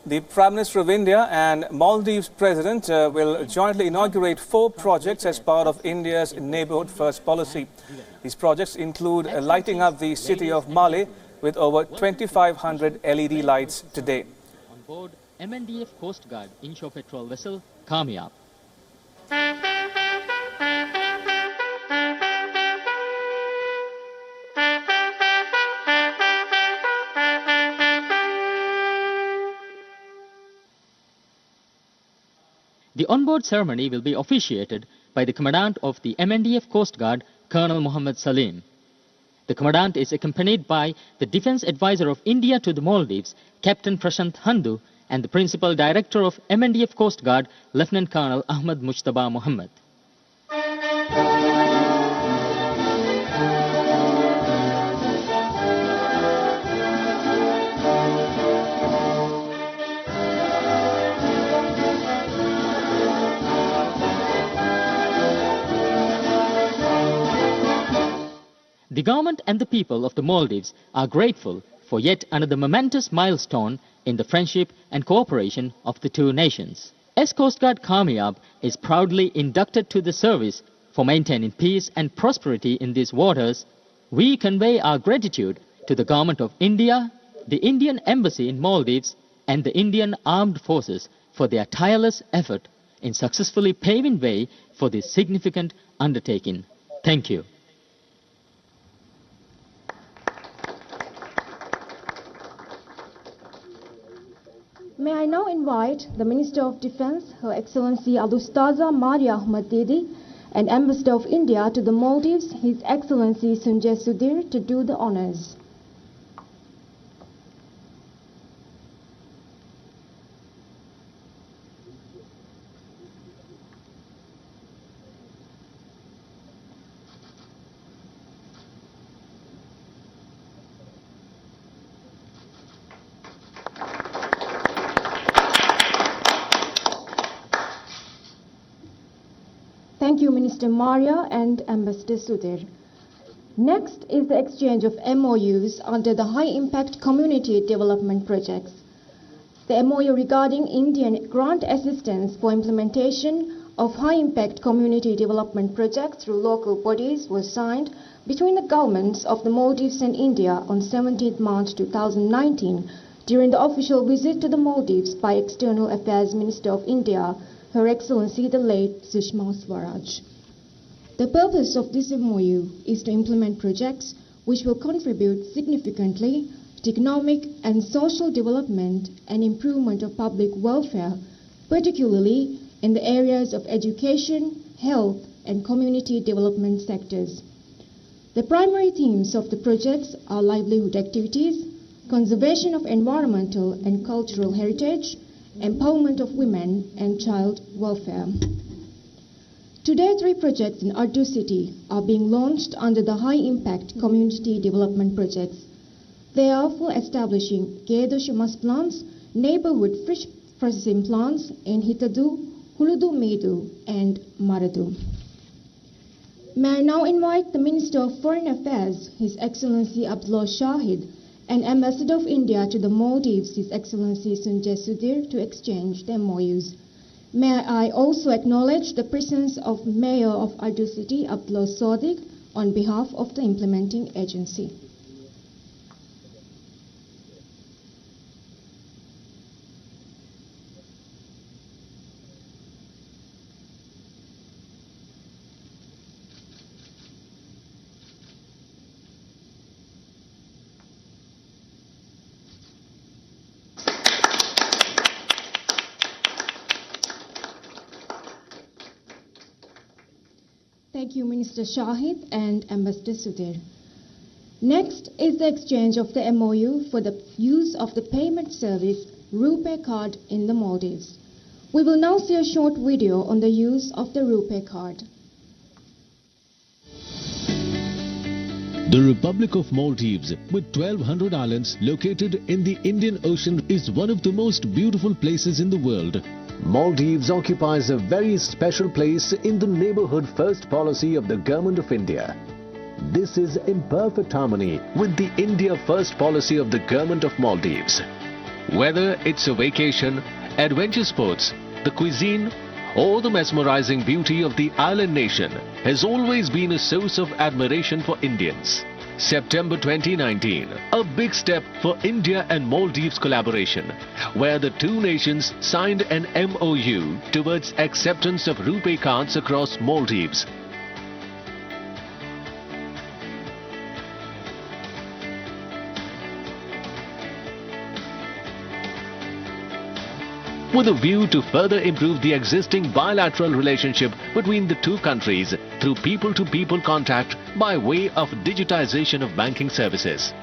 The Prime Minister of India and Maldives President will jointly inaugurate 4 projects as part of India's neighbourhood first policy. These projects include lighting up the city of Malé with over 2,500 LED lights today. On board MNDF Coast Guard inshore patrol vessel Kamyab. The onboard ceremony will be officiated by the Commandant of the MNDF Coast Guard, Colonel Muhammad Salim. The Commandant is accompanied by the Defence Advisor of India to the Maldives, Captain Prashant Handu, and the Principal Director of MNDF Coast Guard, Lieutenant Colonel Ahmad Mujtaba Muhammad. The government and the people of the Maldives are grateful for yet another momentous milestone in the friendship and cooperation of the two nations. As Coast Guard Kamyab is proudly inducted to the service for maintaining peace and prosperity in these waters, we convey our gratitude to the Government of India, the Indian Embassy in Maldives, and the Indian Armed Forces for their tireless effort in successfully paving way for this significant undertaking. Thank you. May I now invite the Minister of Defence, Her Excellency Al-Ustaza Maria Ahmad Didi, and Ambassador of India to the Maldives, His Excellency Sanjay Sudhir, to do the honours. Thank you, Minister Maria and Ambassador Sudhir. Next is the exchange of MOUs under the high-impact community development projects. The MOU regarding Indian grant assistance for implementation of high-impact community development projects through local bodies was signed between the governments of the Maldives and India on 17 March 2019 during the official visit to the Maldives by External Affairs Minister of India, Her Excellency the late Sushma Swaraj. The purpose of this MOU is to implement projects which will contribute significantly to economic and social development and improvement of public welfare, particularly in the areas of education, health, and community development sectors. The primary themes of the projects are livelihood activities, conservation of environmental and cultural heritage, empowerment of women, and child welfare. Today, 3 projects in Urdu City are being launched under the high-impact community development projects. They are for establishing Gedoshumas plants, neighborhood fish processing plants in Hitadu, Huludu Medu, and Maradu. May I now invite the Minister of Foreign Affairs, His Excellency Abdullah Shahid, and Ambassador of India to the Maldives, His Excellency Sanjay Sudhir, to exchange the MOUs. May I also acknowledge the presence of Mayor of Urdu City, Abdullah Sadiq, on behalf of the implementing agency. Thank you, Minister Shahid and Ambassador Sudhir. Next is the exchange of the MOU for the use of the payment service RuPay card in the Maldives. We will now see a short video on the use of the RuPay card. The Republic of Maldives, with 1,200 islands located in the Indian Ocean, is one of the most beautiful places in the world. Maldives occupies a very special place in the neighbourhood first policy of the Government of India. This is in perfect harmony with the India first policy of the Government of Maldives. Whether it's a vacation, adventure sports, the cuisine, or the mesmerizing beauty of the island nation has always been a source of admiration for Indians. September 2019, a big step for India and Maldives collaboration, where the two nations signed an MOU towards acceptance of RuPay cards across Maldives. With a view to further improve the existing bilateral relationship between the two countries through people-to-people contact by way of digitization of banking services.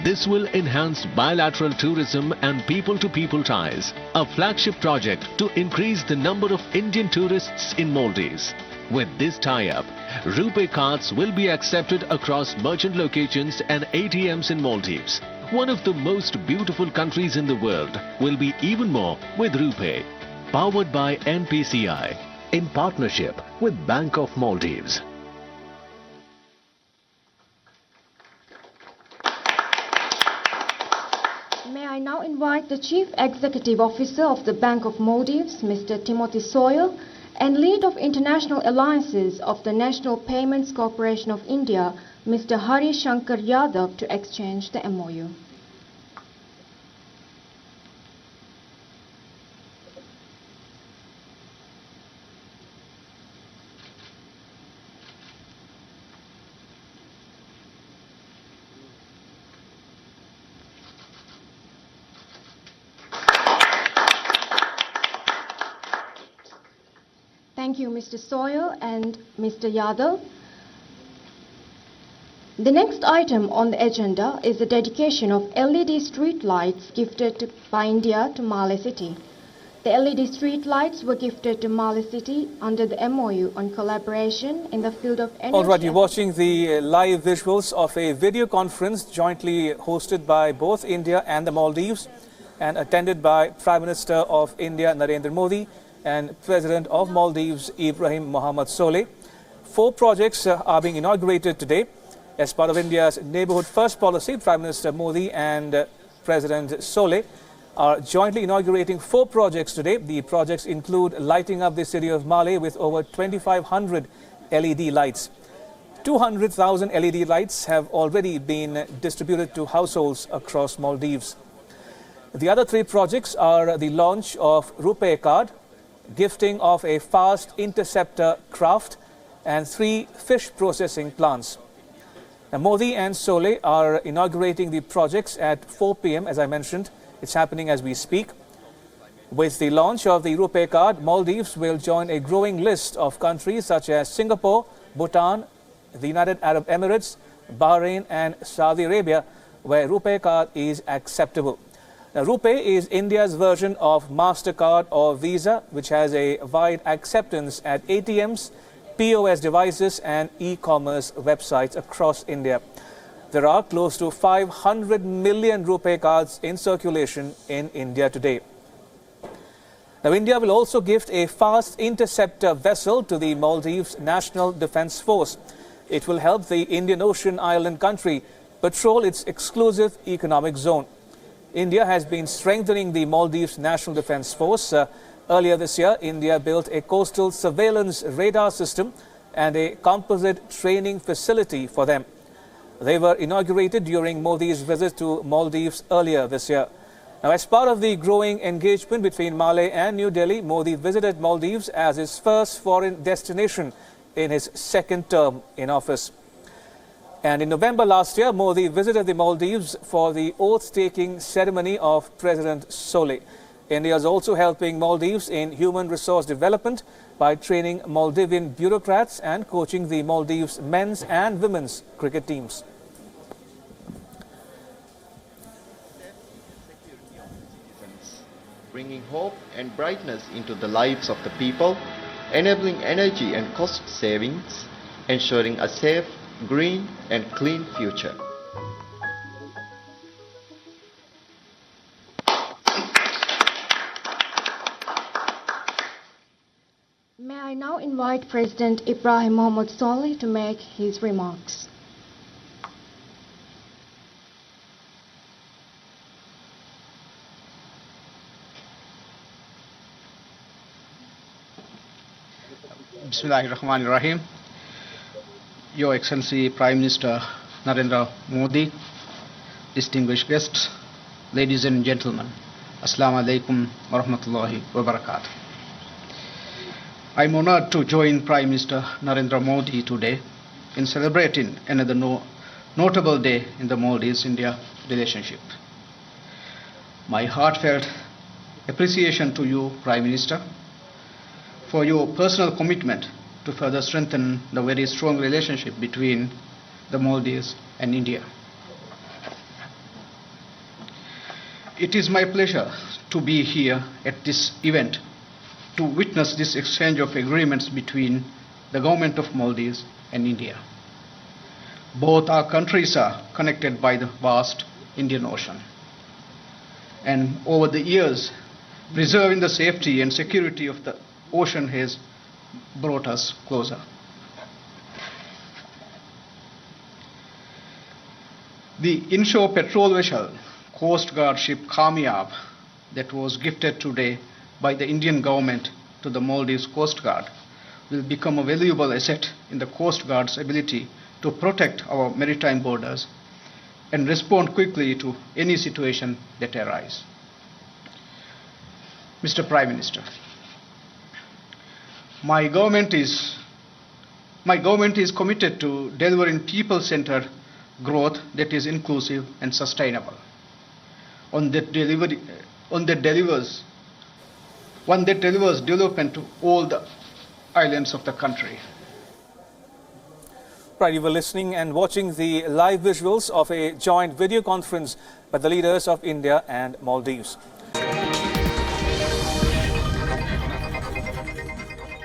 This will enhance bilateral tourism and people-to-people ties, a flagship project to increase the number of Indian tourists in Maldives. With this tie-up, RuPay cards will be accepted across merchant locations and ATMs in Maldives. One of the most beautiful countries in the world will be even more with RuPay, powered by NPCI, in partnership with Bank of Maldives. May I now invite the Chief Executive Officer of the Bank of Maldives, Mr. Timothy Soil, and Lead of International Alliances of the National Payments Corporation of India, Mr. Hari Shankar Yadav, to exchange the MOU. Thank you, Mr. Soil and Mr. Yadav. The next item on the agenda is the dedication of LED street lights gifted by India to Malé City. The LED street lights were gifted to Malé City under the MOU on collaboration in the field of energy. All right, you're watching the live visuals of a video conference jointly hosted by both India and the Maldives and attended by Prime Minister of India Narendra Modi and President of Maldives Ibrahim Mohammed Solih. 4 projects are being inaugurated today. As part of India's neighbourhood first policy, Prime Minister Modi and President Solih are jointly inaugurating 4 projects today. The projects include lighting up the city of Malé with over 2,500 LED lights. 200,000 LED lights have already been distributed to households across Maldives. The other 3 projects are the launch of RuPay card, gifting of a fast interceptor craft, and 3 fish processing plants. Now, Modi and Solih are inaugurating the projects at 4 p.m. as I mentioned. It's happening as we speak. With the launch of the RuPay card, Maldives will join a growing list of countries such as Singapore, Bhutan, the United Arab Emirates, Bahrain and Saudi Arabia, where RuPay card is acceptable. Now, RuPay is India's version of MasterCard or Visa, which has a wide acceptance at ATMs, POS devices and e-commerce websites across India. There are close to 500 million RuPay cards in circulation in India today. Now, India will also gift a fast interceptor vessel to the Maldives National Defence Force. It will help the Indian Ocean island country patrol its exclusive economic zone. India has been strengthening the Maldives National Defence Force. Earlier this year, India built a coastal surveillance radar system and a composite training facility for them. They were inaugurated during Modi's visit to Maldives earlier this year. Now, as part of the growing engagement between Malé and New Delhi, Modi visited Maldives as his first foreign destination in his 2nd term in office. And in November last year, Modi visited the Maldives for the oath-taking ceremony of President Solih. India is also helping Maldives in human resource development by training Maldivian bureaucrats and coaching the Maldives men's and women's cricket teams. Bringing hope and brightness into the lives of the people, enabling energy and cost savings, ensuring a safe, green and clean future. May I now invite President Ibrahim Mohammed Solih to make his remarks. Bismillahirrahmanirrahim. Your Excellency Prime Minister Narendra Modi, distinguished guests, ladies and gentlemen, Assalamu alaikum wa rahmatullahi wa barakatuh. I'm honored to join Prime Minister Narendra Modi today in celebrating another notable day in the Maldives-India relationship. My heartfelt appreciation to you, Prime Minister, for your personal commitment to further strengthen the very strong relationship between the Maldives and India. It is my pleasure to be here at this event to witness this exchange of agreements between the government of Maldives and India. Both our countries are connected by the vast Indian Ocean. And over the years, preserving the safety and security of the ocean has brought us closer. The inshore patrol vessel, Coast Guard ship Kamyab, that was gifted today by the Indian government to the Maldives Coast Guard, will become a valuable asset in the Coast Guard's ability to protect our maritime borders and respond quickly to any situation that arises. Mr. Prime Minister, my government is committed to delivering people-centered growth that is inclusive and sustainable. One that delivers development to all the islands of the country. Right, you were listening and watching the live visuals of a joint video conference by the leaders of India and Maldives.